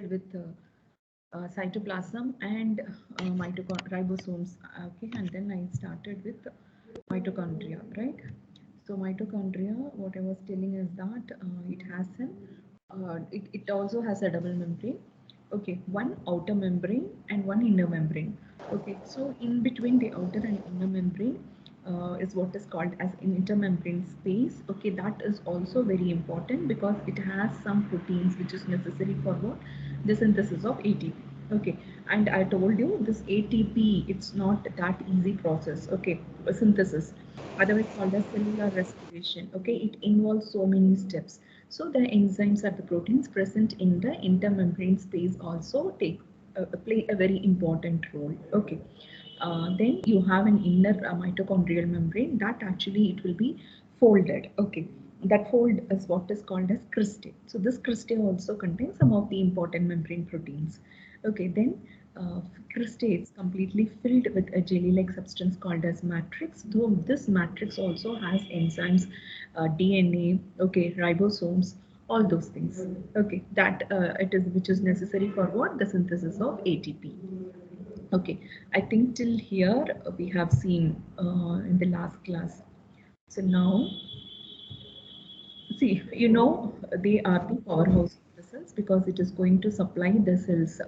with cytoplasm and ribosomes. Okay, and then I started with mitochondria, right? So mitochondria, what I was telling is that it also has a double membrane. Okay, one outer membrane and one inner membrane. Okay, so in between the outer and inner membrane is what is called as intermembrane space. Okay, that is also very important because it has some proteins which is necessary for what? The synthesis of ATP. Okay, and I told you this ATP, it's not that easy process. Okay, synthesis, otherwise called as cellular respiration. Okay, it involves so many steps. So the enzymes or the proteins present in the intermembrane space also play a very important role. Okay, then you have an inner mitochondrial membrane that actually it will be folded. Okay, that fold is what is called as cristae. So this cristae also contains some of the important membrane proteins. Okay, then uh, cristae is completely filled with a jelly-like substance called as matrix. Though this matrix also has enzymes, DNA, okay, ribosomes, all those things. Okay, that it is which is necessary for what? The synthesis of ATP. Okay, I think till here we have seen in the last class. So now, see, they are the powerhouse of the cells because it is going to supply the cells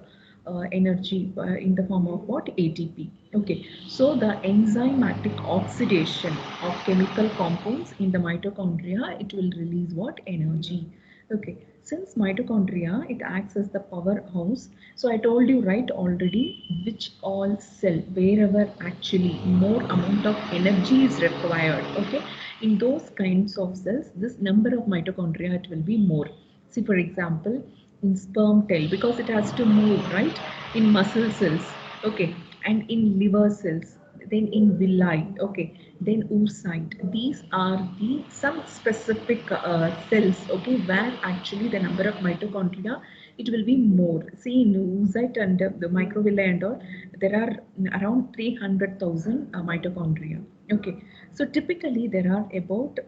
energy in the form of what? ATP. Okay, so the enzymatic oxidation of chemical compounds in the mitochondria, it will release what? Energy. Okay, since mitochondria, it acts as the powerhouse. So I told you right already which all cell, wherever actually more amount of energy is required. Okay, in those kinds of cells, this number of mitochondria it will be more. See, for example, in sperm tail, because it has to move, right? In muscle cells, okay, and in liver cells, then in villi, okay, then oocyte. These are the some specific cells, okay, where actually the number of mitochondria it will be more. See, in oocyte and the microvilli and all, there are around 300,000 mitochondria. Okay, so typically there are about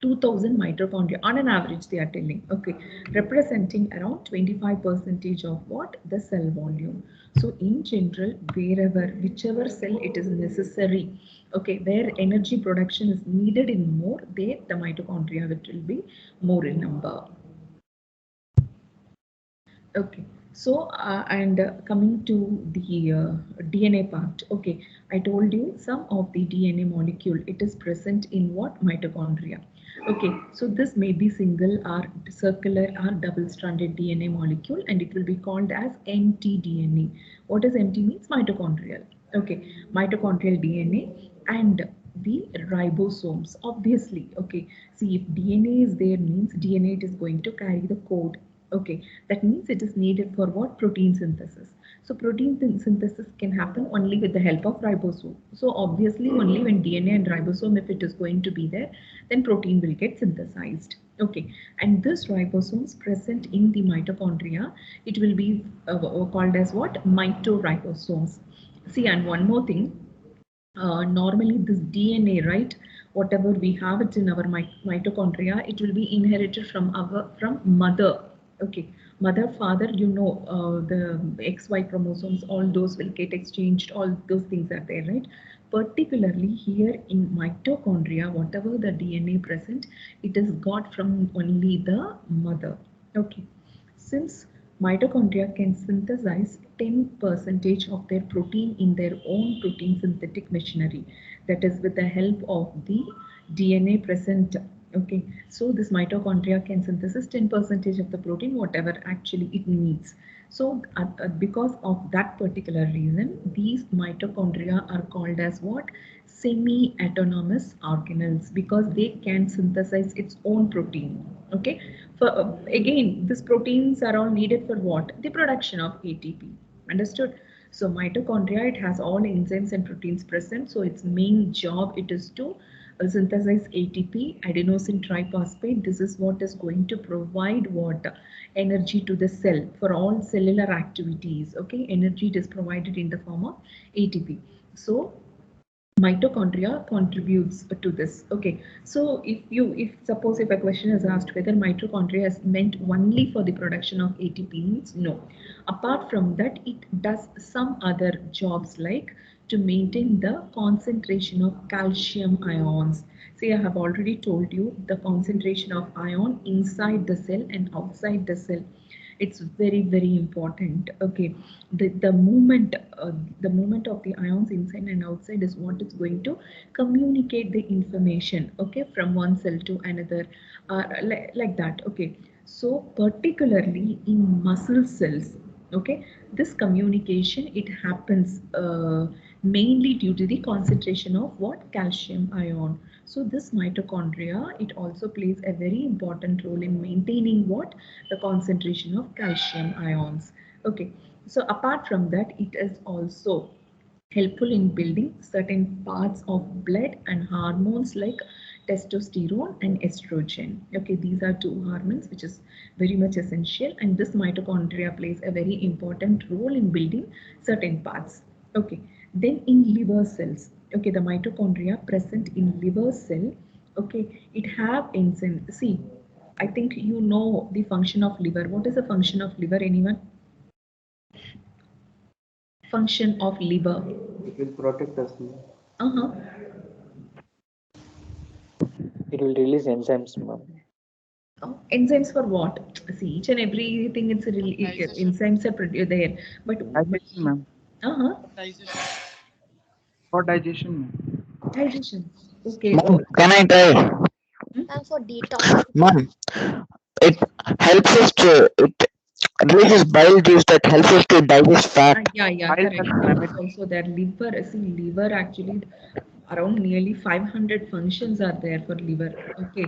2000 mitochondria on an average they are telling, okay, representing around 25 percentage of what? The cell volume. So in general, wherever whichever cell it is necessary, okay, where energy production is needed in more, there the mitochondria which will be more in number. Okay, so and coming to the DNA part, okay, I told you some of the DNA molecule it is present in what? Mitochondria. Okay, so this may be single or circular or double-stranded DNA molecule, and it will be called as mtDNA. What does MT means? Mitochondrial. Okay, mitochondrial DNA and the ribosomes. Obviously, okay. See, if DNA is there, means DNA it is going to carry the code. Okay, that means it is needed for what? Protein synthesis. So protein synthesis can happen only with the help of ribosome. So obviously only when DNA and ribosome if it is going to be there, then protein will get synthesized. Okay, and this ribosomes present in the mitochondria, it will be called as what? Mitoribosomes. See, and one more thing, normally this DNA, right? Whatever we have it in our mitochondria, it will be inherited from mother. Okay, mother, father, the XY chromosomes, all those will get exchanged. All those things are there, right? Particularly here in mitochondria, whatever the DNA present, it is got from only the mother. Okay, since mitochondria can synthesize 10 percentage of their protein in their own protein synthetic machinery, that is with the help of the DNA present. Okay, so this mitochondria can synthesize 10 percentage of the protein, whatever actually it needs. So because of that particular reason, these mitochondria are called as what? Semi-autonomous organelles, because they can synthesize its own protein. Okay, for again, these proteins are all needed for what? The production of ATP. Understood? So mitochondria, it has all enzymes and proteins present. So its main job it is to synthesize ATP, adenosine triphosphate. This is what is going to provide what? Energy to the cell for all cellular activities. Okay, energy it is provided in the form of ATP. So mitochondria contributes to this. Okay, so if suppose if a question is asked whether mitochondria is meant only for the production of ATP, means no. Apart from that, it does some other jobs like to maintain the concentration of calcium ions. See, I have already told you the concentration of ion inside the cell and outside the cell. It's very important. Okay, the movement the movement of the ions inside and outside is what is going to communicate the information, okay, from one cell to another, like that. Okay, so particularly in muscle cells, okay, this communication, it happens mainly due to the concentration of what, calcium ion. So this mitochondria, it also plays a very important role in maintaining what, the concentration of calcium ions. Okay, so apart from that, it is also helpful in building certain parts of blood and hormones like testosterone and estrogen. Okay, these are two hormones which is very much essential, and this mitochondria plays a very important role in building certain parts. Okay, then in liver cells, okay, the mitochondria present in liver cell, okay, it have enzyme. See, I think you know the function of liver. What is the function of liver, anyone? Function of liver. It will protect us. Uh-huh. It will release enzymes, ma'am. Oh, enzymes for what? See, each and everything, it's a enzymes are there, but Digestion, ma'am. uh-huh, For digestion, ma'am. digestion. Okay. Mom, can I try? And for detox. Mom, it helps us to, it releases bile juice that helps us to digest fat. Yeah, Bile correct. and That rabbit. is also there. Liver, see, liver actually around nearly 500 functions are there for liver. Okay.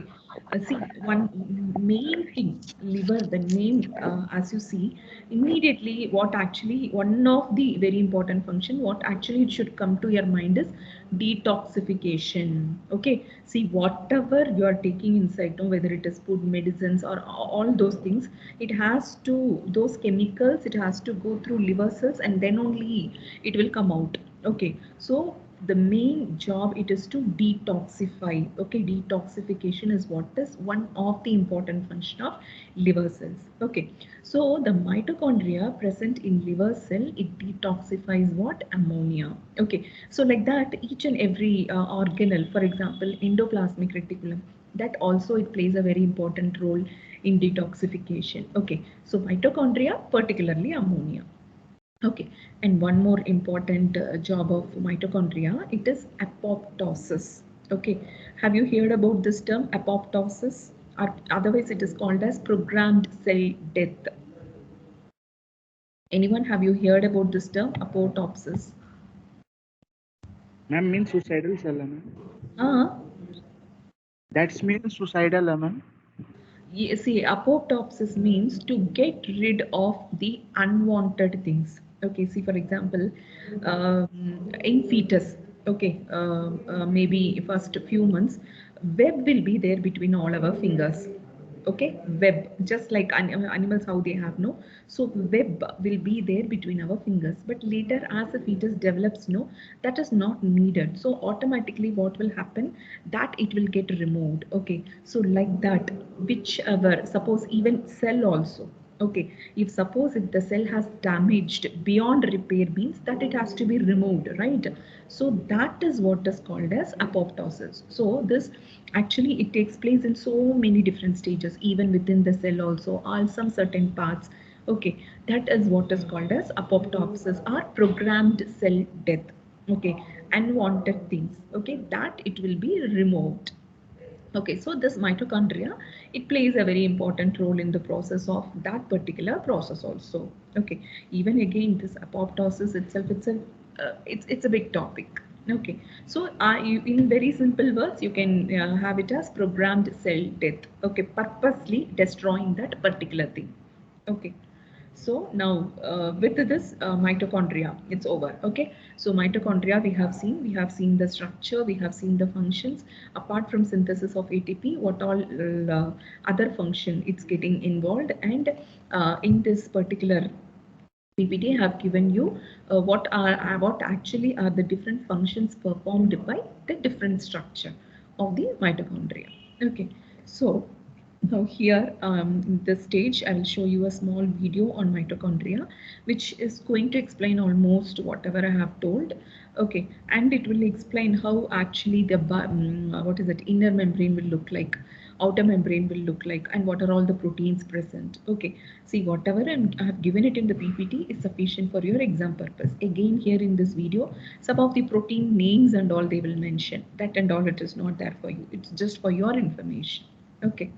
See, one main thing, liver, the name, as you see, immediately what actually, one of the very important function, what actually it should come to your mind is detoxification. Okay. See, whatever you are taking inside, no, whether it is food, medicines, or all those things, it has to, those chemicals, it has to go through liver cells and then only it will come out. Okay, so the main job, it is to detoxify. Okay, detoxification is what is one of the important function of liver cells. Okay, so the mitochondria present in liver cell, it detoxifies what, ammonia. Okay, so like that, each and every organelle, for example endoplasmic reticulum, that also it plays a very important role in detoxification. Okay, so mitochondria, particularly ammonia. Okay, and one more important job of mitochondria, it is apoptosis. Okay, have you heard about this term, apoptosis? Or otherwise it is called as programmed cell death. Anyone, have you heard about this term, apoptosis? Ma'am means suicidal cell, ma'am. Ah, That means suicidal, ma'am. see, apoptosis means to get rid of the unwanted things. Okay, see, for example, in fetus, okay, maybe first few months, web will be there between all our fingers. Okay, web, just like animals, how they have, no, so web will be there between our fingers, but later as the fetus develops, no, that is not needed, so automatically what will happen, that it will get removed. Okay, so like that, whichever, suppose even cell also. Okay, if suppose if the cell has damaged beyond repair, means that it has to be removed, right? So that is what is called as apoptosis. So this actually it takes place in so many different stages, even within the cell also, all some certain parts. Okay, that is what is called as apoptosis or programmed cell death. Okay, unwanted things, okay, that it will be removed. Okay, so this mitochondria, it plays a very important role in the process of that particular process also. Okay, even again this apoptosis itself, it's a big topic. Okay, so in very simple words, you can have it as programmed cell death. Okay, purposely destroying that particular thing. Okay. So now with this mitochondria, it's over. Okay. So mitochondria we have seen the structure, we have seen the functions. Apart from synthesis of ATP, what all other function it's getting involved, and in this particular PPT have given you what actually are the different functions performed by the different structure of the mitochondria. Okay, so now here in this stage I will show you a small video on mitochondria which is going to explain almost whatever I have told. Okay, and it will explain how actually the what is it, inner membrane will look like, outer membrane will look like, and what are all the proteins present. Okay, see, whatever I have given it in the PPT is sufficient for your exam purpose. Again, here in this video, some of the protein names and all they will mention. That and all, it is not there for you. It's just for your information. Okay.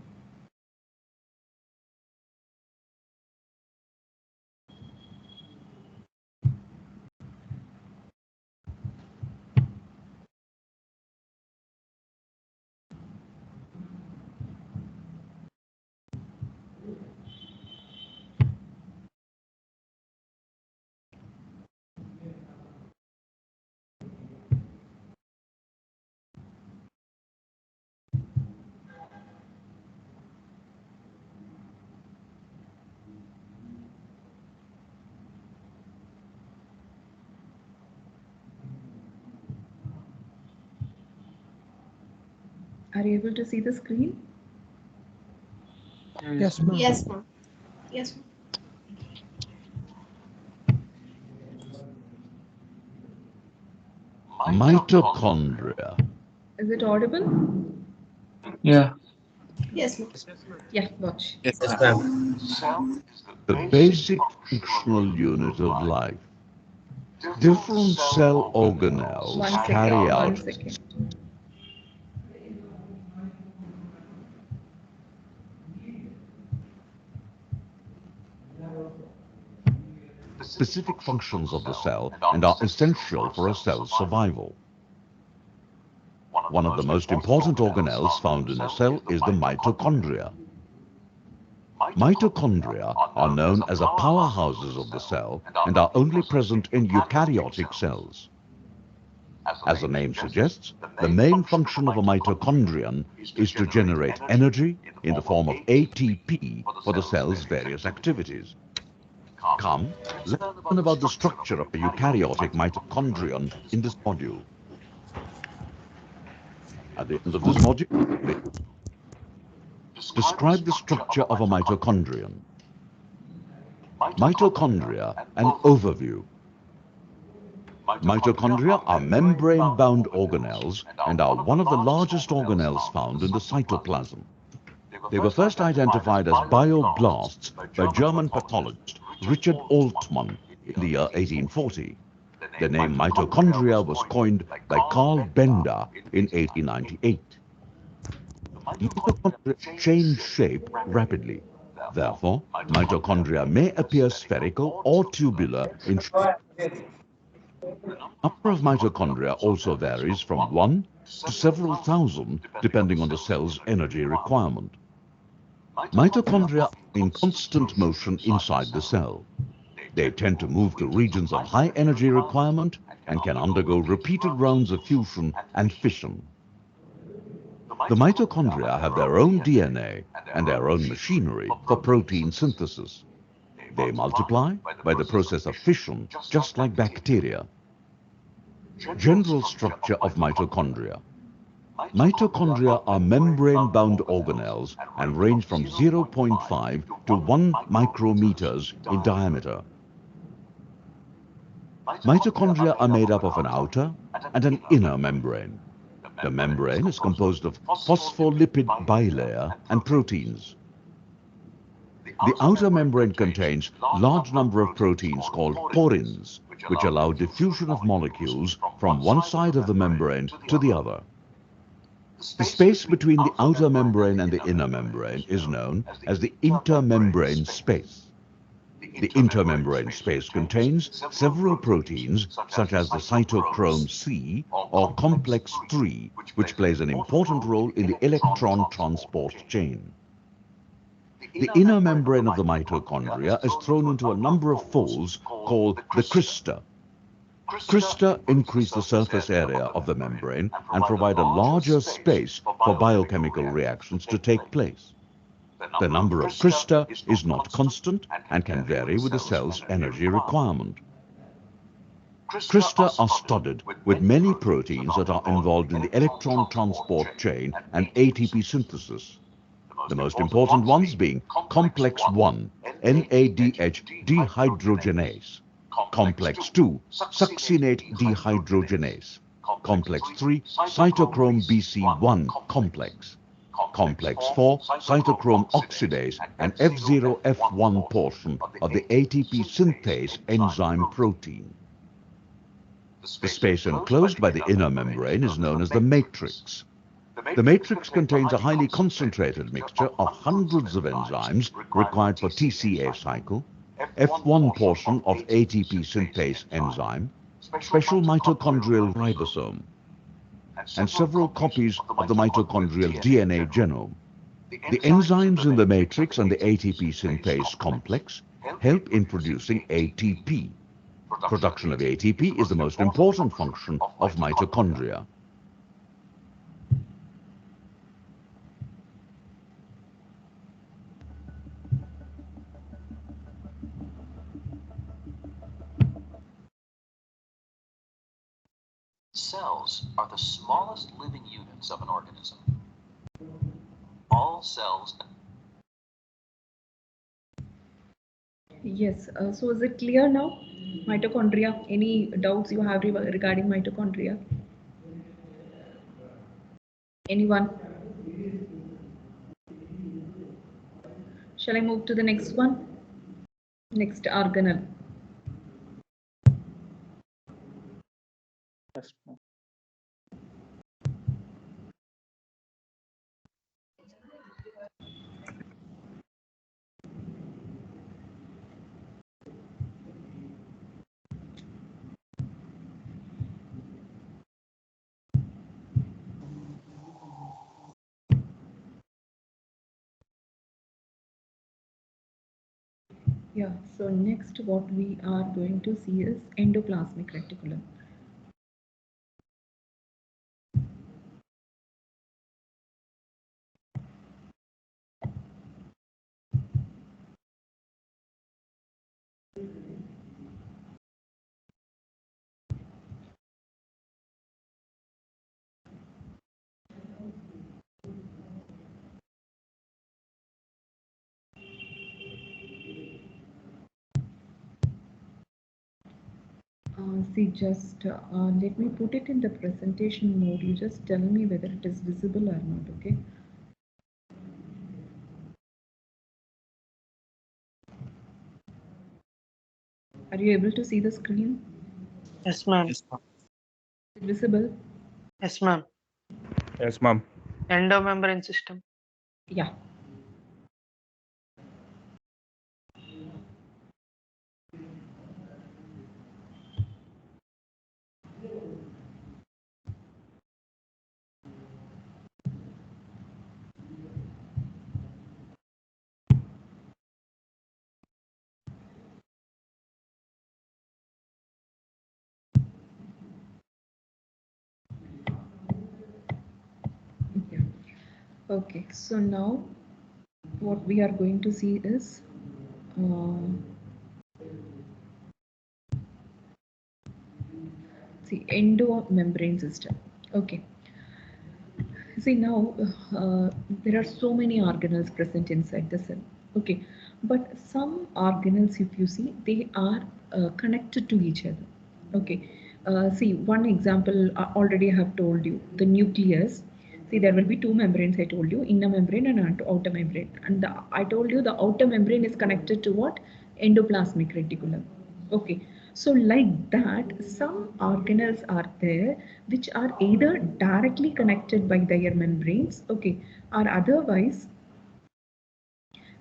Are you able to see the screen? Yes, ma'am. Yes, ma'am. Yes, ma'am. Mitochondria. Is it audible? Yeah. Yes, ma'am. Yeah, watch. Yes, ma'am. The basic functional unit of life. Different cell organelles One second. carry One out second. specific functions of the cell and are essential for a cell's survival. One of the most important organelles found in a cell is the mitochondria. Mitochondria are known as the powerhouses of the cell and are only present in eukaryotic cells. As the name suggests, the main function of a mitochondrion is to generate energy in the form of ATP for the cell's various activities. Come, let's learn about the structure of a eukaryotic mitochondrion in this module. At the end of this module, describe the structure of a mitochondrion. Mitochondria, an overview. Mitochondria are membrane-bound organelles and are one of the largest organelles found in the cytoplasm. They were first identified as bioblasts by German pathologist Richard Altmann in the year 1840. The name mitochondria was coined by Carl Bender in 1898. Mitochondria change shape rapidly. Therefore, mitochondria may appear spherical or tubular in shape. The number of mitochondria also varies from 1 to several thousand depending on the cell's energy requirement. Mitochondria are in constant motion inside the cell. They tend to move to regions of high energy requirement and can undergo repeated rounds of fusion and fission. The mitochondria have their own DNA and their own machinery for protein synthesis. They multiply by the process of fission, just like bacteria. General structure of mitochondria. Mitochondria are membrane-bound organelles and range from 0.5 to 1 micrometers in diameter. Mitochondria are made up of an outer and an inner membrane. The membrane is composed of phospholipid bilayer and proteins. The outer membrane contains a large number of proteins called porins, which allow diffusion of molecules from one side of the membrane to the other. The space between the outer membrane and the inner membrane is known as the intermembrane space. The intermembrane space contains several proteins such as the cytochrome C or complex 3, which plays an important role in the electron transport chain. The inner membrane of the mitochondria is thrown into a number of folds called the crista. Crista increase the surface area of the membrane and provide a larger space for biochemical reactions to take place. The number of crista is not constant and can vary with the cell's energy requirement. Crista are studded with many proteins that are involved in the electron transport chain and ATP synthesis. The most important ones being complex 1, NADH dehydrogenase, complex 2, succinate dehydrogenase, complex 3, cytochrome BC1 complex, complex 4, cytochrome oxidase, and F0F1 portion of the ATP synthase enzyme protein. The space enclosed by the inner membrane is known as the matrix. The matrix contains a highly concentrated mixture of hundreds of enzymes required for TCA cycle, F1 portion of ATP synthase enzyme, special mitochondrial ribosome, and several copies of the mitochondrial DNA genome. The enzymes in the matrix and the ATP synthase complex help in producing ATP. Production of ATP is the most important function of mitochondria. Cells are the smallest living units of an organism. All cells. Yes, so is it clear now? Mitochondria, any doubts you have regarding mitochondria? Anyone? Shall I move to the next one? Next organelle. Yes, ma'am. Yeah, so next what we are going to see is endoplasmic reticulum. See, just let me put it in the presentation mode. You just tell me whether it is visible or not, okay? Are you able to see the screen? Yes, ma'am. Is it visible? Yes, ma'am. Yes, ma'am. Endomembrane system. Yeah. Yeah. Okay, so now what we are going to see is see endomembrane system. Okay. See now there are so many organelles present inside the cell. Okay, but some organelles, if you see, they are connected to each other. Okay, see one example already I have told you, the nucleus. See, there will be two membranes, I told you, inner membrane and outer membrane. And I told you the outer membrane is connected to what? Endoplasmic reticulum. Okay, so like that, some organelles are there which are either directly connected by their membranes, okay, or otherwise,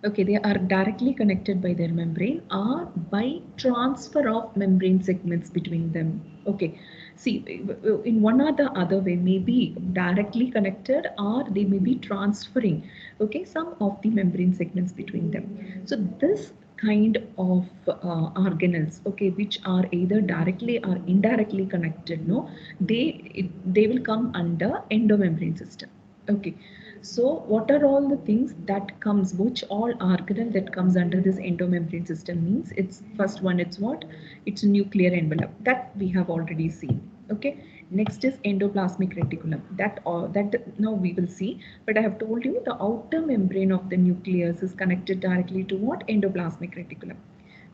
okay, they are directly connected by their membrane or by transfer of membrane segments between them. Okay, see, in one or the other way, maybe directly connected or they may be transferring, okay, some of the membrane segments between them. So this kind of organelles, okay, which are either directly or indirectly connected, no, they will come under endomembrane system. Okay, So what are all the things that comes, which all organelle that comes under this endomembrane system means? It's first one, it's what? It's a nuclear envelope that we have already seen. Okay. Next is endoplasmic reticulum. That now we will see. But I have told you the outer membrane of the nucleus is connected directly to what? Endoplasmic reticulum.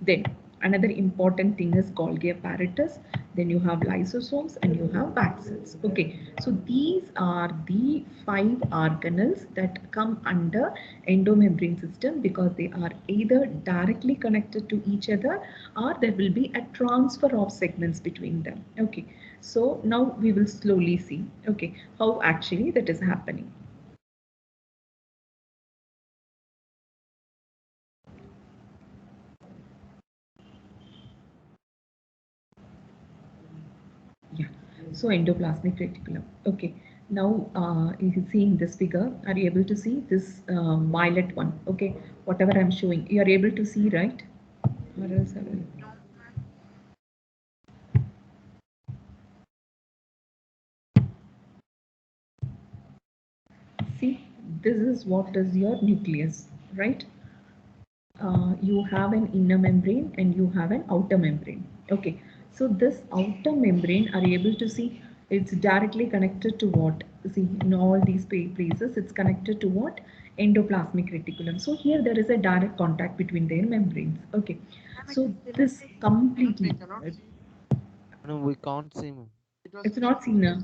Then another important thing is Golgi apparatus. Then you have lysosomes and you have cells. Okay, so these are the 5 organelles that come under endomembrane system because they are either directly connected to each other or there will be a transfer of segments between them. Okay, so now we will slowly see, okay, how actually that is happening. Yeah, so endoplasmic reticulum. Okay, now you can see in this figure, are you able to see this violet one? Okay, whatever I'm showing, you are able to see, right? Or else I will. See, this is what is your nucleus, right? You have an inner membrane and you have an outer membrane. Okay, so this outer membrane, are you able to see? It's directly connected to what? See, in all these places, it's connected to what? Endoplasmic reticulum. So here there is a direct contact between their membranes. Okay, so this completely, No, we can't see, ma'am. it's not seen now.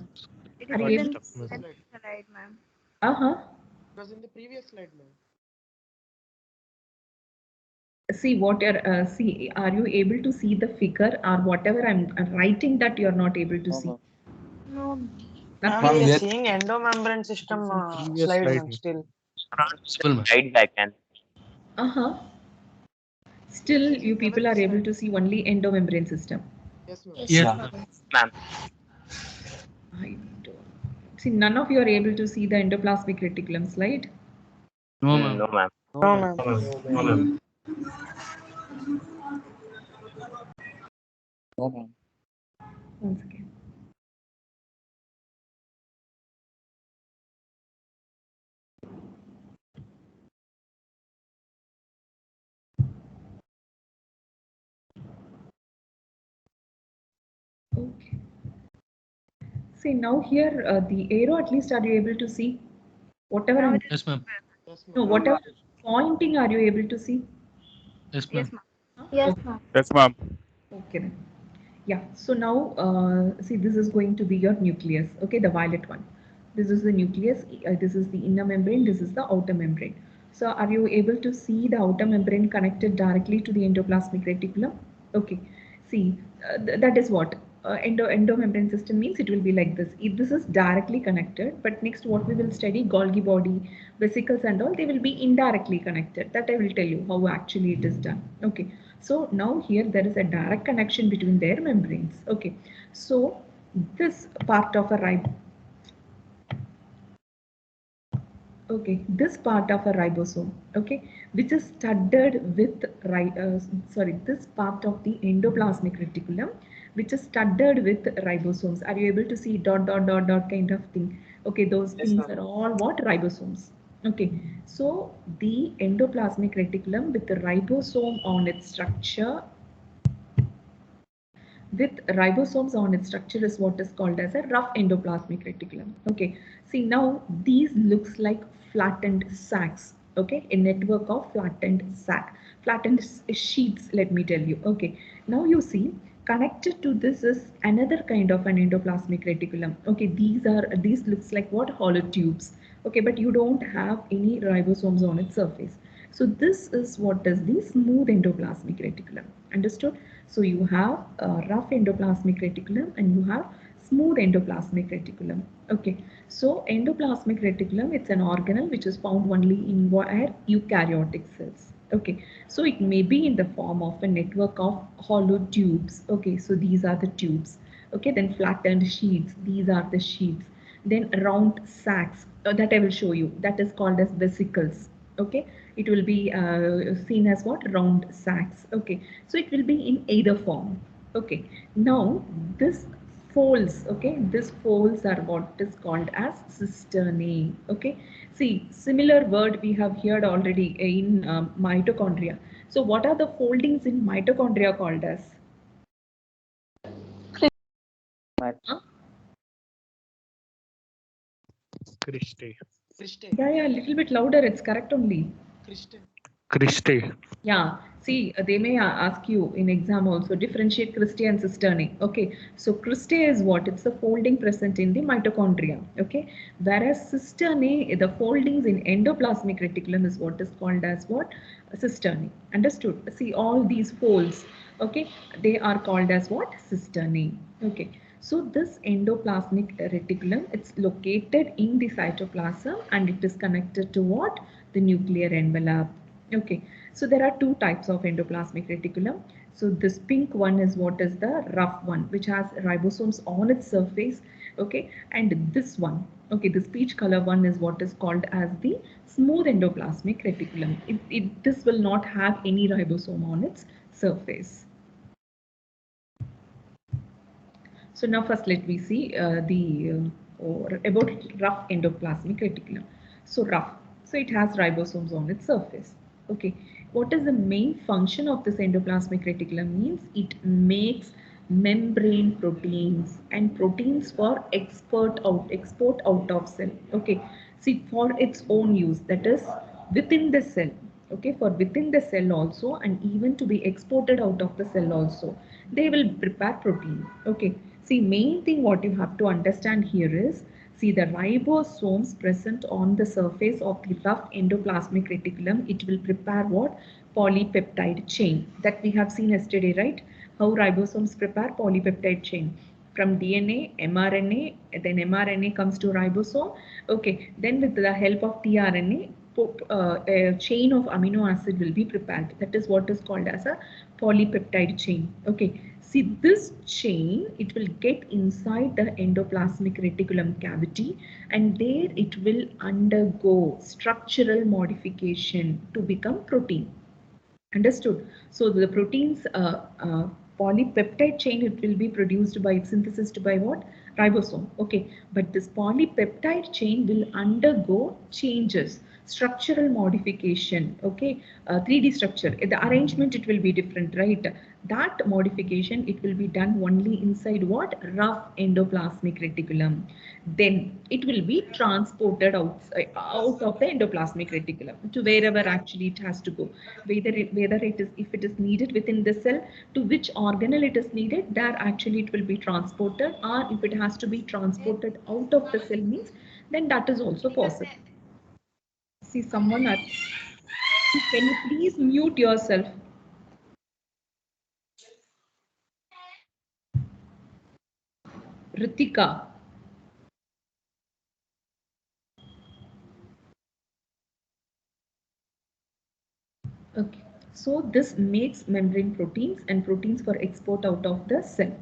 It Are is you in able the to see? slide, ma'am. Uh-huh. See what you're see, are you able to see the figure or whatever I'm writing that you're not able to No, see? ma'am. No. Ma'am, Nothing. we are seeing endomembrane system Previous slide, slide, ma'am, still. Right back and Uh-huh. Still, you people are able to see only endomembrane system. Yes, ma'am. ma'am. I don't. See, none of you are able to see the endoplasmic reticulum slide. No, No, ma'am. ma'am. No, No, ma'am. ma'am. No, ma'am. Once again. Okay. See, now here, the arrow, at least are you able to see? Whatever Now I'm, it is. Yes, ma'am. no, whatever pointing are you able to see? Yes, Yes, ma'am. ma'am. Huh? Yes, Okay. ma'am. Yes, ma'am. Okay then. Yeah, so now see, this is going to be your nucleus, okay, the violet one. This is the nucleus, this is the inner membrane, this is the outer membrane. So are you able to see the outer membrane connected directly to the endoplasmic reticulum? Okay, see, that is what endomembrane system means. It will be like this. If this is directly connected, but next what we will study, Golgi body, vesicles and all, they will be indirectly connected. That I will tell you how actually it is done. Okay, so now here there is a direct connection between their membranes. Okay, so this part of a this part of a ribosome, okay, which is studded with this part of the endoplasmic reticulum, which is studded with ribosomes. Are you able to see dot dot dot dot kind of thing? Okay, those things are all what? Ribosomes. Okay, so the endoplasmic reticulum with the ribosome on its structure with ribosomes on its structure is what is called as a rough endoplasmic reticulum. Okay, see now these looks like flattened sacs. Okay, a network of flattened sheets. Let me tell you. Okay, now you see connected to this is another kind of an endoplasmic reticulum. Okay, these looks like what? Hollow tubes. Okay, but you don't have any ribosomes on its surface. So this is what is the smooth endoplasmic reticulum. Understood? So you have a rough endoplasmic reticulum and you have smooth endoplasmic reticulum. Okay. So endoplasmic reticulum, it's an organelle which is found only in eukaryotic cells. Okay. So it may be in the form of a network of hollow tubes. Okay. So these are the tubes. Okay. Then flattened sheets. These are the sheets. Then round sacs that I will show you. That is called as vesicles. Okay, it will be seen as what? Round sacs. Okay, so it will be in either form. Okay, now this folds, okay, these folds are what is called as cisternae, okay. See, similar word we have heard already in mitochondria. So what are the foldings in mitochondria called as? Huh? Christy. Yeah, a little bit louder, it's correct only. Christy. Yeah, see, they may ask you in exam also differentiate cristae and cisternae. Okay, so cristae is what? It's the folding present in the mitochondria. Okay, whereas cisternae, the foldings in endoplasmic reticulum is what is called as what? Cisternae. Understood? See, all these folds, okay, they are called as what? Cisternae. Okay, so this endoplasmic reticulum, it's located in the cytoplasm and it is connected to what? The nuclear envelope. Okay, so there are two types of endoplasmic reticulum. So this pink one is what is the rough one, which has ribosomes on its surface. Okay, and this one, okay, this peach color one is what is called as the smooth endoplasmic reticulum. This will not have any ribosome on its surface. So now first let me see about rough endoplasmic reticulum. So rough, so it has ribosomes on its surface. Okay, what is the main function of this endoplasmic reticulum? Means it makes membrane proteins and proteins for export out of cell. Okay, see, for its own use, that is within the cell. Okay, for within the cell also, and even to be exported out of the cell also, they will prepare protein. Okay, see, main thing what you have to understand here is, see, the ribosomes present on the surface of the rough endoplasmic reticulum, it will prepare what? Polypeptide chain that we have seen yesterday, right? How ribosomes prepare polypeptide chain from DNA, mRNA, then mRNA comes to ribosome. Okay, then with the help of tRNA, a chain of amino acid will be prepared. That is what is called as a polypeptide chain. Okay, see, this chain, it will get inside the endoplasmic reticulum cavity, and there it will undergo structural modification to become protein. Understood? So the proteins, polypeptide chain, it will be produced by synthesized by what? Ribosome. Okay, but this polypeptide chain will undergo changes, structural modification. Okay, 3D structure. The arrangement, it will be different, right? That modification, it will be done only inside what? Rough endoplasmic reticulum. Then it will be transported out of the endoplasmic reticulum to wherever actually it has to go. Whether it is, if it is needed within the cell, to which organelle it is needed, there actually it will be transported, or if it has to be transported out of the cell means, then that is also possible. See, someone at, can you please mute yourself? Ritika. Okay, so this makes membrane proteins and proteins for export out of the cell.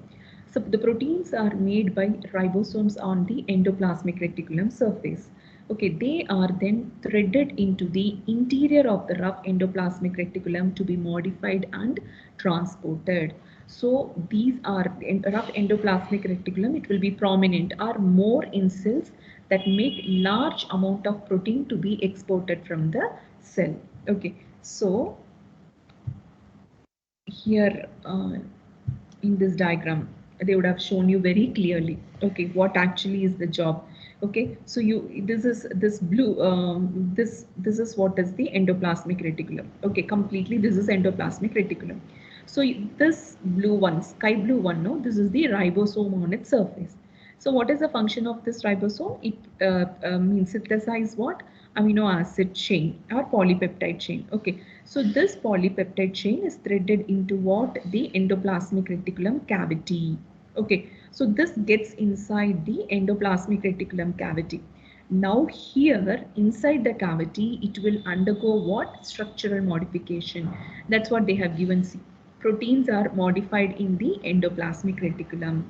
So the proteins are made by ribosomes on the endoplasmic reticulum surface. Okay, they are then threaded into the interior of the rough endoplasmic reticulum to be modified and transported. So these are in rough endoplasmic reticulum, it will be prominent or more in cells that make large amount of protein to be exported from the cell. Okay, so here in this diagram, they would have shown you very clearly, okay, what actually is the job. Okay, so this is this blue, this is what is the endoplasmic reticulum. Okay, completely this is endoplasmic reticulum. So this blue one, sky blue one, no, this is the ribosome on its surface. So what is the function of this ribosome? It means synthesize what? Amino acid chain or polypeptide chain. Okay, so this polypeptide chain is threaded into what? The endoplasmic reticulum cavity. Okay, so this gets inside the endoplasmic reticulum cavity. Now here inside the cavity, it will undergo what? Structural modification. That's what they have given. See, proteins are modified in the endoplasmic reticulum.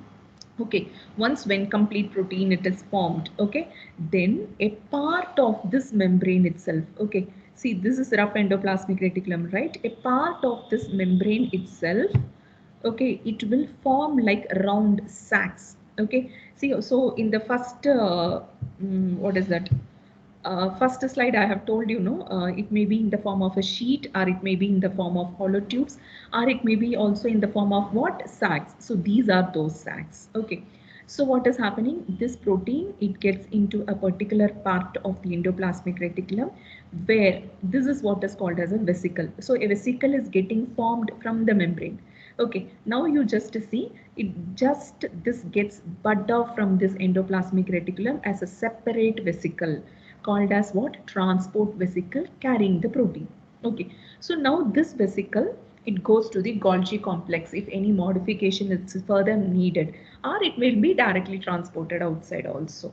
Okay, once when complete protein it is formed, okay, then a part of this membrane itself, okay, see, this is rough endoplasmic reticulum, right? A part of this membrane itself, okay, it will form like round sacs. Okay, see, so in the first, what is that? First slide I have told you, no, it may be in the form of a sheet, or it may be in the form of hollow tubes, or it may be also in the form of what? Sacs. So these are those sacs. Okay. So what is happening? This protein, it gets into a particular part of the endoplasmic reticulum, where this is what is called as a vesicle. So a vesicle is getting formed from the membrane. Okay, now you just see it, just this gets bud off from this endoplasmic reticulum as a separate vesicle called as what? Transport vesicle carrying the protein. Okay, so now this vesicle, it goes to the Golgi complex if any modification is further needed, or it will be directly transported outside also.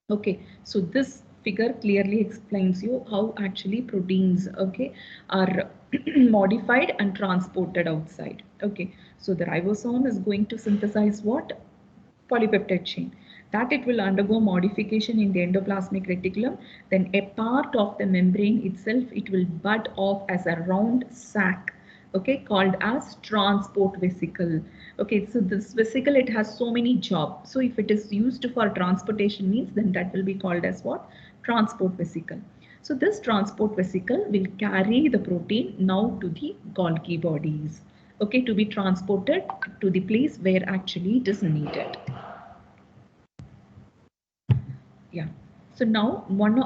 Okay, so this figure clearly explains you how actually proteins, okay, are modified and transported outside. Okay, so the ribosome is going to synthesize what? Polypeptide chain, that it will undergo modification in the endoplasmic reticulum. Then a part of the membrane itself, it will bud off as a round sac, okay, called as transport vesicle. Okay, so this vesicle, it has so many jobs. So if it is used for transportation means, then that will be called as what? Transport vesicle. So this transport vesicle will carry the protein now to the Golgi bodies, okay, to be transported to the place where actually it is needed. Yeah. So now one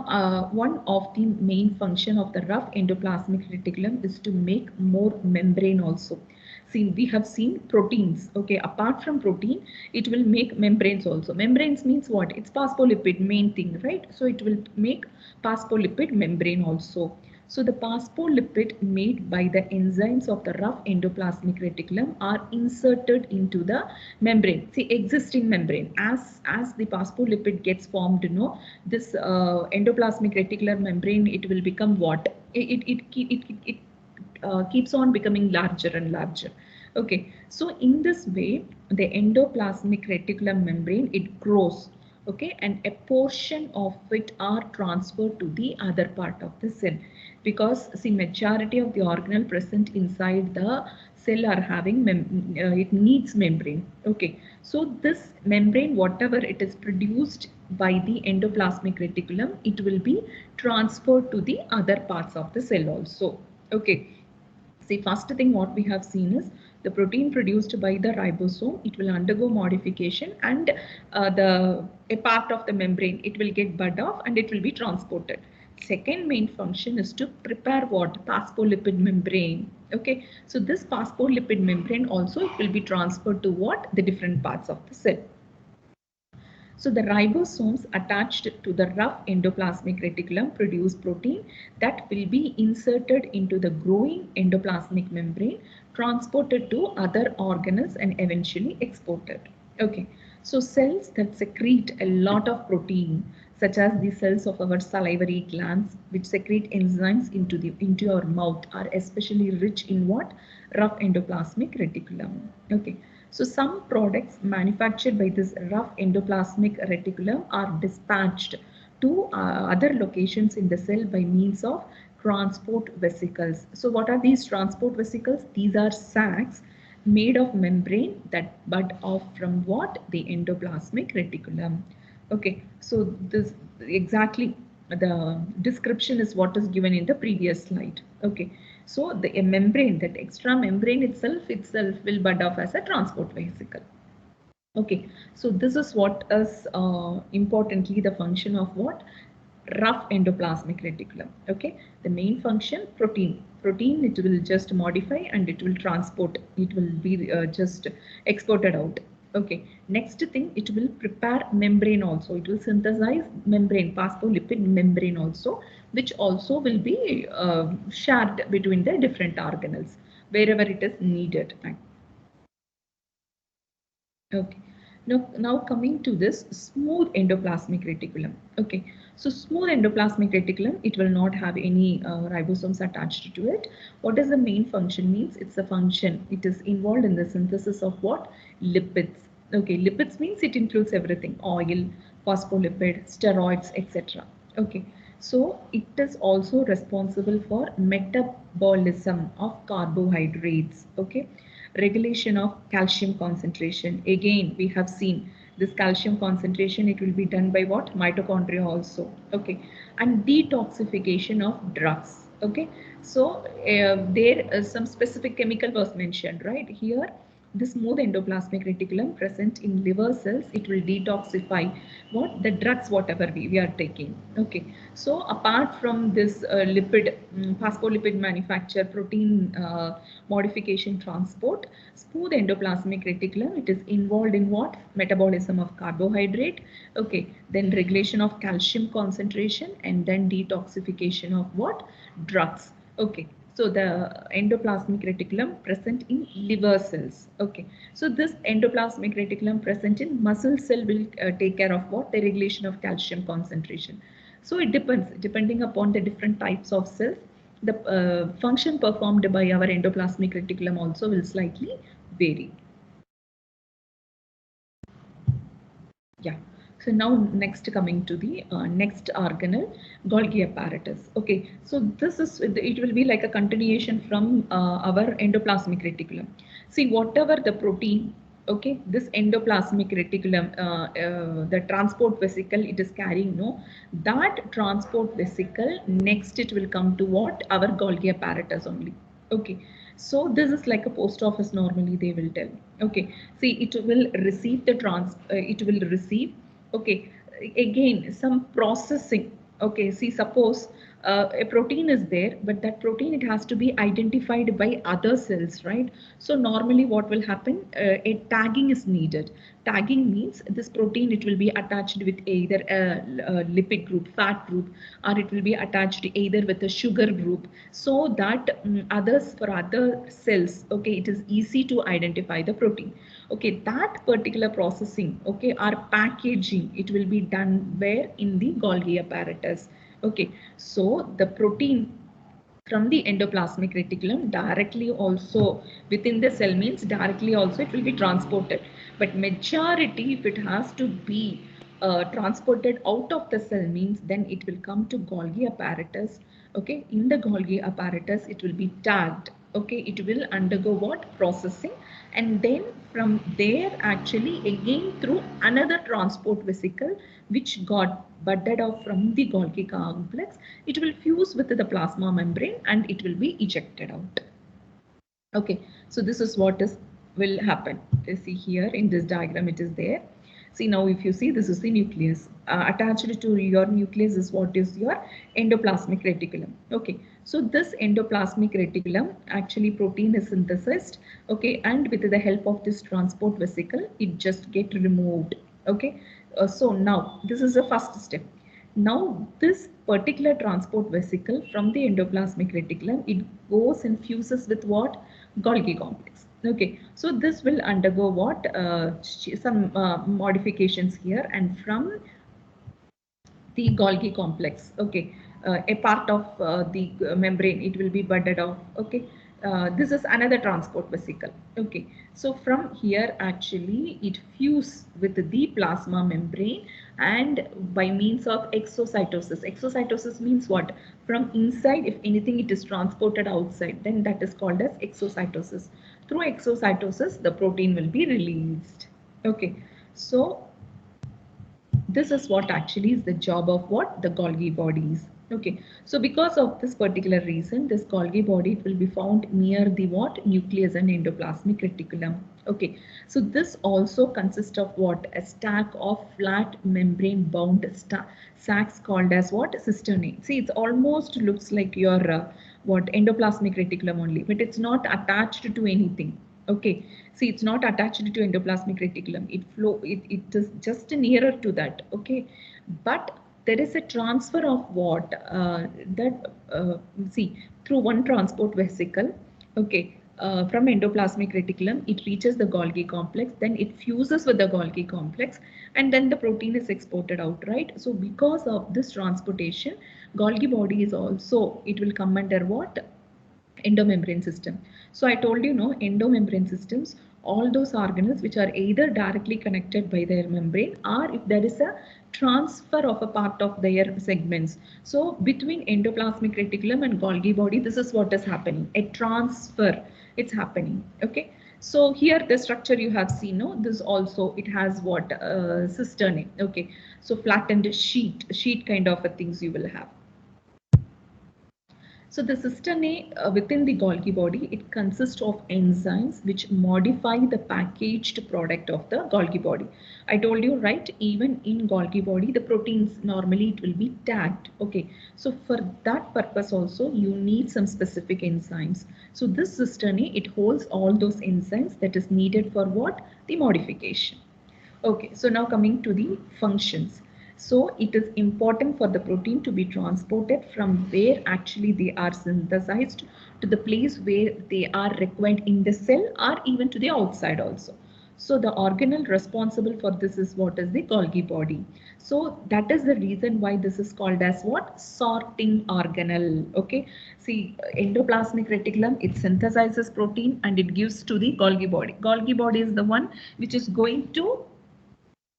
of the main function of the rough endoplasmic reticulum is to make more membrane also. See, we have seen proteins. Okay, apart from protein, it will make membranes also. Membranes means what? It's phospholipid, main thing, right? So it will make phospholipid membrane also. So the phospholipid made by the enzymes of the rough endoplasmic reticulum are inserted into the membrane. See, existing membrane, as the phospholipid gets formed, you know, this endoplasmic reticular membrane, it will become what? It keeps on becoming larger and larger. Okay, so in this way, the endoplasmic reticulum membrane, it grows. Okay, and a portion of it are transferred to the other part of the cell, because see, majority of the organelle present inside the cell are having it needs membrane. Okay, so this membrane, whatever it is produced by the endoplasmic reticulum, it will be transferred to the other parts of the cell also. Okay, see, first thing what we have seen is the protein produced by the ribosome, it will undergo modification, and a part of the membrane, it will get bud off and it will be transported. Second main function is to prepare what? Phospholipid membrane. Okay, so this phospholipid membrane also, it will be transferred to what? The different parts of the cell. So the ribosomes attached to the rough endoplasmic reticulum produce protein that will be inserted into the growing endoplasmic membrane, transported to other organelles and eventually exported. Okay, so cells that secrete a lot of protein, such as the cells of our salivary glands, which secrete enzymes into our mouth, are especially rich in what? Rough endoplasmic reticulum. Okay. So some products manufactured by this rough endoplasmic reticulum are dispatched to other locations in the cell by means of transport vesicles. So what are these transport vesicles? These are sacs made of membrane that bud off from what? The endoplasmic reticulum. Okay, so this exactly the description is what is given in the previous slide. Okay, so the a membrane, that extra membrane itself will bud off as a transport vesicle. Okay, so this is what is importantly the function of what? Rough endoplasmic reticulum. Okay, the main function, protein. Protein, it will just modify and it will transport. It will be just exported out. Okay, next thing, it will prepare membrane also. It will synthesize membrane, phospholipid membrane also, which also will be shared between the different organelles wherever it is needed. Okay. Now coming to this smooth endoplasmic reticulum. Okay. So smooth endoplasmic reticulum, it will not have any ribosomes attached to it. What is the main function means? It's a function. It is involved in the synthesis of what? Lipids. Okay. Lipids means it includes everything. Oil, phospholipid, steroids, etc. Okay. So it is also responsible for metabolism of carbohydrates. Okay, regulation of calcium concentration. Again, we have seen This calcium concentration, it will be done by what? Mitochondria also. Okay, and detoxification of drugs. Okay, so there is some specific chemical was mentioned right here. The smooth endoplasmic reticulum present in liver cells, it will detoxify what? The drugs whatever we are taking. Okay, so apart from this lipid, phospholipid manufacture, protein modification transport, smooth endoplasmic reticulum, it is involved in what? Metabolism of carbohydrate. Okay, then regulation of calcium concentration, and then detoxification of what? Drugs. Okay, so the endoplasmic reticulum present in liver cells. Okay, so this endoplasmic reticulum present in muscle cell will take care of what? The regulation of calcium concentration. So it depends, depending upon the different types of cells, the function performed by our endoplasmic reticulum also will slightly vary. Yeah. So now next coming to the next organelle, Golgi apparatus. Okay, so this is, it will be like a continuation from our endoplasmic reticulum. See, whatever the protein, okay, this endoplasmic reticulum, the transport vesicle it is carrying, no, that transport vesicle next it will come to what? Our Golgi apparatus only. Okay, so this is like a post office normally they will tell. Okay, see, it will receive the it will receive, okay, again some processing. Okay, see, suppose a protein is there, but that protein it has to be identified by other cells, right? So normally what will happen, a tagging is needed. Tagging means this protein it will be attached with either a lipid group, fat group, or it will be attached either with a sugar group, so that others, for other cells, okay, it is easy to identify the protein. Okay, that particular processing, okay, or packaging, it will be done where? In the Golgi apparatus. Okay, so the protein from the endoplasmic reticulum directly also within the cell means directly also it will be transported, but majority if it has to be transported out of the cell means then it will come to Golgi apparatus. Okay, in the Golgi apparatus it will be tagged. Okay, it will undergo what? Processing, and then from there actually again through another transport vesicle which got budded off from the Golgi complex, it will fuse with the plasma membrane and it will be ejected out. Okay, so this is what is will happen. You see here in this diagram it is there. See, now if you see, this is the nucleus. Attached to your nucleus is what is your endoplasmic reticulum. Okay, so this endoplasmic reticulum actually protein is synthesized. Okay, and with the help of this transport vesicle it just get removed. Okay, so now this is the first step. Now this particular transport vesicle from the endoplasmic reticulum, it goes and fuses with what? Golgi complex. Okay, so this will undergo what? Some modifications here, and from the Golgi complex, okay, a part of the membrane, it will be budded off. Okay, this is another transport vesicle. Okay, so from here actually it fuses with the plasma membrane, and by means of exocytosis. Exocytosis means what? From inside, if anything it is transported outside, then that is called as exocytosis. Through exocytosis the protein will be released. Okay, so this is what actually is the job of what? The Golgi bodies. Okay, so because of this particular reason, this Golgi body will be found near the what? Nucleus and endoplasmic reticulum. Okay, so this also consists of what? A stack of flat membrane bound sacs called as what? Cisternae. See, it's almost looks like your what? Endoplasmic reticulum only, but it's not attached to anything. Okay, see, it's not attached to endoplasmic reticulum. It is just nearer to that. Okay, but there is a transfer of what? See, through one transport vesicle. Okay, from endoplasmic reticulum, it reaches the Golgi complex. Then it fuses with the Golgi complex, and then the protein is exported out. Right. So because of this transportation, Golgi body is also, it will come under what? Endomembrane system. So I told you, no, endomembrane systems, all those organelles which are either directly connected by their membrane, or if there is a transfer of a part of their segments. So between endoplasmic reticulum and Golgi body, this is what is happening. A transfer, it's happening. Okay. So here the structure you have seen, no, this also, it has what, cistern. Okay, so flattened sheet kind of a things you will have. So the cisternae within the Golgi body, it consists of enzymes which modify the packaged product of the Golgi body. I told you, right, even in Golgi body, the proteins normally it will be tagged. Okay, so for that purpose also you need some specific enzymes. So this cisternae, it holds all those enzymes that is needed for what? The modification. Okay, so now coming to the functions. So it is important for the protein to be transported from where actually they are synthesized to the place where they are required in the cell or even to the outside also. So the organelle responsible for this is what is the Golgi body. So that is the reason why this is called as what? Sorting organelle. Okay. See, endoplasmic reticulum, it synthesizes protein and it gives to the Golgi body. Golgi body is the one which is going to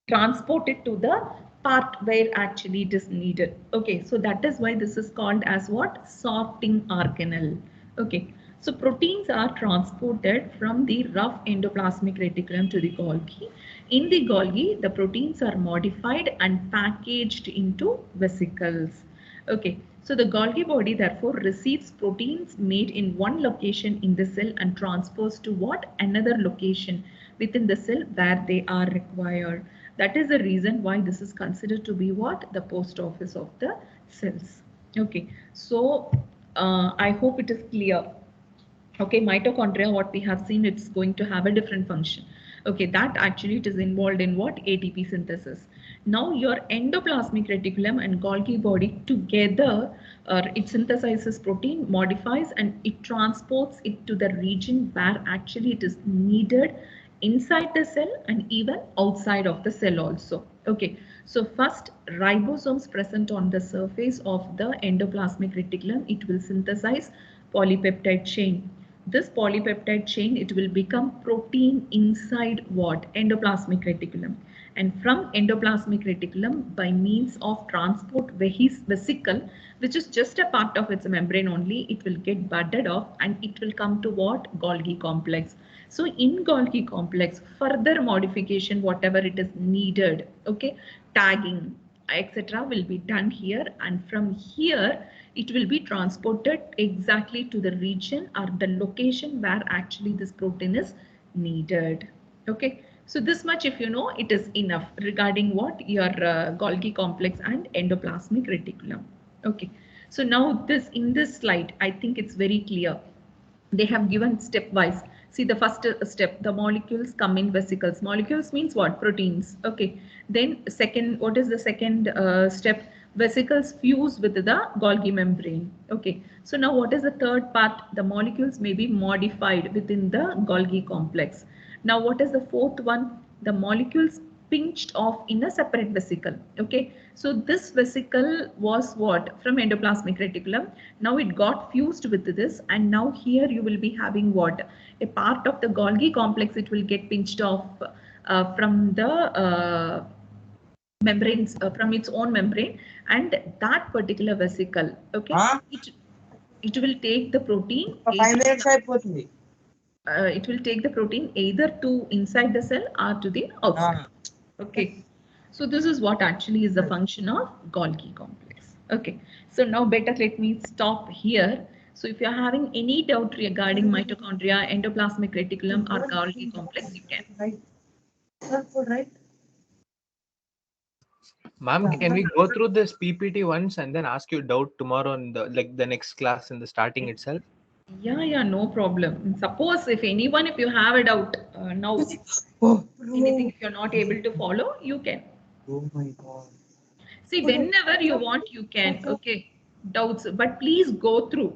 transport it to the part where actually it is needed. Okay, so that is why this is called as what? Sorting organelle. Okay, so proteins are transported from the rough endoplasmic reticulum to the Golgi. In the Golgi, the proteins are modified and packaged into vesicles. Okay, so the Golgi body therefore receives proteins made in one location in the cell and transfers to what? Another location within the cell where they are required. That is the reason why this is considered to be what? The post office of the cells. Okay, so I hope it is clear. Okay, mitochondria, what we have seen, it's going to have a different function. Okay, that actually it is involved in what? ATP synthesis. Now your endoplasmic reticulum and Golgi body together, it synthesizes protein, modifies, and it transports it to the region where actually it is needed inside the cell and even outside of the cell also. Okay, so first ribosomes present on the surface of the endoplasmic reticulum, it will synthesize polypeptide chain. This polypeptide chain, it will become protein inside what? Endoplasmic reticulum. And from endoplasmic reticulum, by means of transport vesicle, which is just a part of its membrane only, it will get budded off and it will come to what? Golgi complex. So in Golgi complex, further modification, whatever it is needed, okay, tagging, etc. will be done here, and from here it will be transported exactly to the region or the location where actually this protein is needed. Okay, so this much if you know, it is enough regarding what? Your Golgi complex and endoplasmic reticulum. Okay, so now this in this slide, I think it's very clear. They have given stepwise. See the first step, the molecules come in vesicles. Molecules means what? Proteins. Okay. Then second, what is the second step? Vesicles fuse with the Golgi membrane. Okay. So now what is the third part? The molecules may be modified within the Golgi complex. Now what is the fourth one? The molecules pinched off in a separate vesicle. Okay, so this vesicle was what? From endoplasmic reticulum. Now it got fused with this, and now here you will be having what? A part of the Golgi complex, it will get pinched off from the membranes, from its own membrane, and that particular vesicle, okay, it will take the protein. It will take the protein either to inside the cell or to the outside. Okay, so this is what actually is the function of Golgi complex. Okay, so now better let me stop here. So if you're having any doubt regarding mitochondria, endoplasmic reticulum or Golgi complex, you can. Ma'am, can we go through this PPT once and then ask you doubt tomorrow in the next class in the starting itself? Yeah, no problem. Suppose if anyone, if you have a doubt now, anything if you're not able to follow, you can. Oh my God. See, whenever you want, you can. Okay, doubts, but please go through.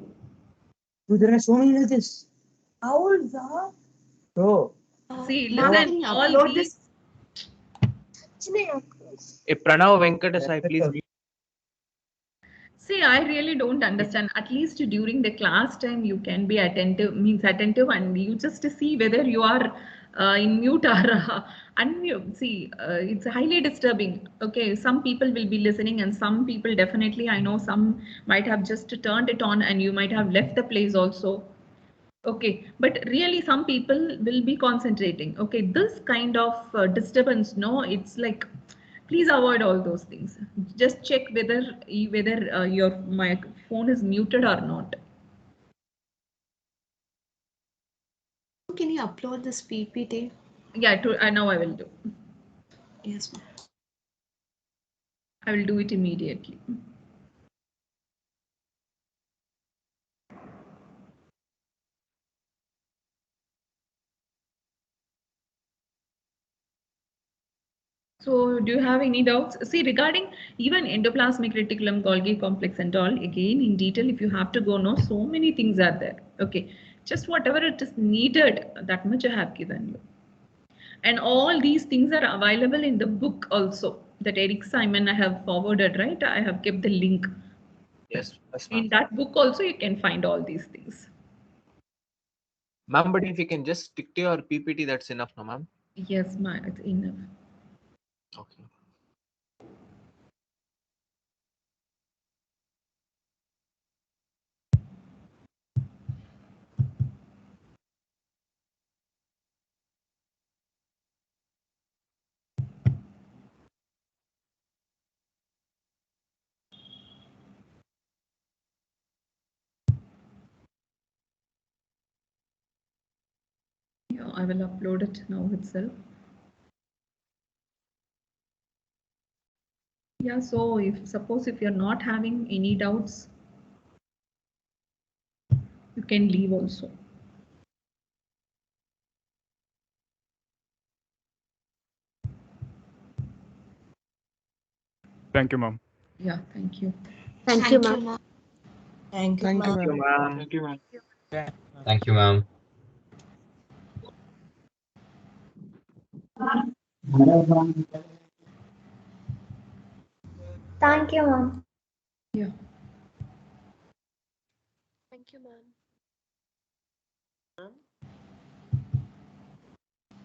Dude, there are so many like this. Bro. See, listen, all these. Pranav Venkatasai, please mute. See, I really don't understand. At least during the class time, you can be attentive, and you just see whether you are in mute or unmute. See, it's highly disturbing. Okay, some people will be listening, and some people definitely, I know some might have just turned it on, and you might have left the place also. Okay, but really some people will be concentrating. Okay, this kind of disturbance, no, it's like, please avoid all those things. Just check whether your my phone is muted or not. Can you upload this PPT? Yeah, now I will do. Yes, ma'am. I will do it immediately. So do you have any doubts? See, regarding even endoplasmic reticulum, Golgi complex and all, again in detail, if you have to go, no, so many things are there. Okay, just whatever it is needed, that much I have given you. And all these things are available in the book also that Eric Simon I have forwarded, right? I have kept the link. Yes, In ma'am. that book also you can find all these things. Ma'am, but if you can just stick to your PPT, that's enough, no, ma'am? Yes, it's enough. Okay. Yeah, I will upload it now itself. Yeah, so if you're not having any doubts, you can leave also. Thank you, ma'am. Yeah, thank you. Thank you, ma'am. Thank you, Thank you, ma'am. ma'am. Thank you, ma'am. Thank you, ma'am. Thank you, ma'am. Yeah. Thank you, ma'am.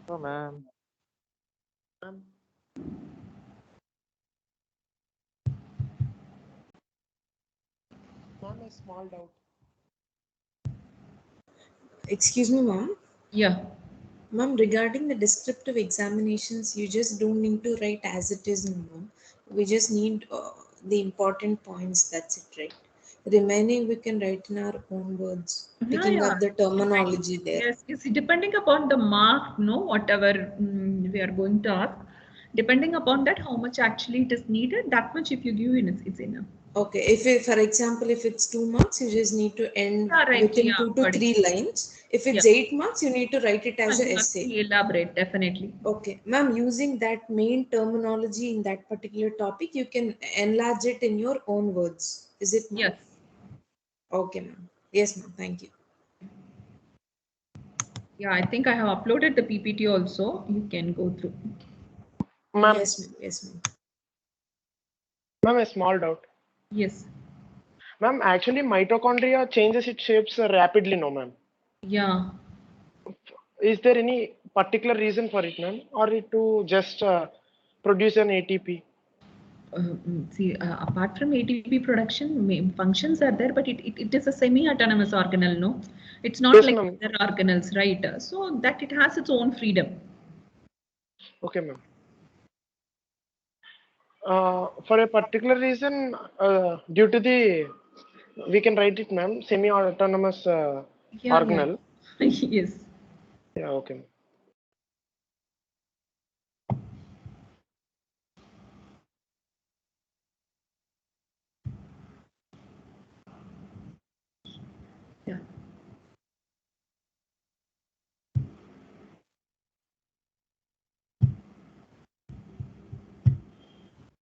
Oh, ma'am. Ma'am, a small doubt. Excuse me, ma'am. Yeah. Ma'am, regarding the descriptive examinations, you just don't need to write as it is, no, ma'am. We just need the important points. That's it, right? Remaining, we can write in our own words, Yeah, picking yeah. up the terminology there. Yes, you see, depending upon the mark, no, whatever we are going to ask, depending upon that, how much actually it is needed, that much if you give in, it's enough. Okay, if for example, if it's 2 marks, you just need to end Yeah, right. within Yeah, 2 to 3 lines. If yeah. it's 8 marks, you need to write it as And an you have to essay. elaborate, definitely. Okay, ma'am, using that main terminology in that particular topic, you can enlarge it in your own words. Is it, ma'am? Yes. Okay, ma'am. Yes, ma'am. Thank you. Yeah, I think I have uploaded the PPT also. You can go through. Ma'am, Yes, ma'am. Yes, ma'am. ma'am, a small doubt. Yes. Ma'am, actually, mitochondria changes its shapes rapidly, no, ma'am. Yeah. Is there any particular reason for it, ma'am, or it to just produce an ATP? See, apart from ATP production, functions are there, but it is a semi-autonomous organelle, no? It's not Yes, like ma'am. other organelles, right? So that it has its own freedom. Okay, ma'am. For a particular reason, due to the, we can write it, ma'am, semi-autonomous Yeah, yeah. organelle. Yes. Yeah, okay, ma'am.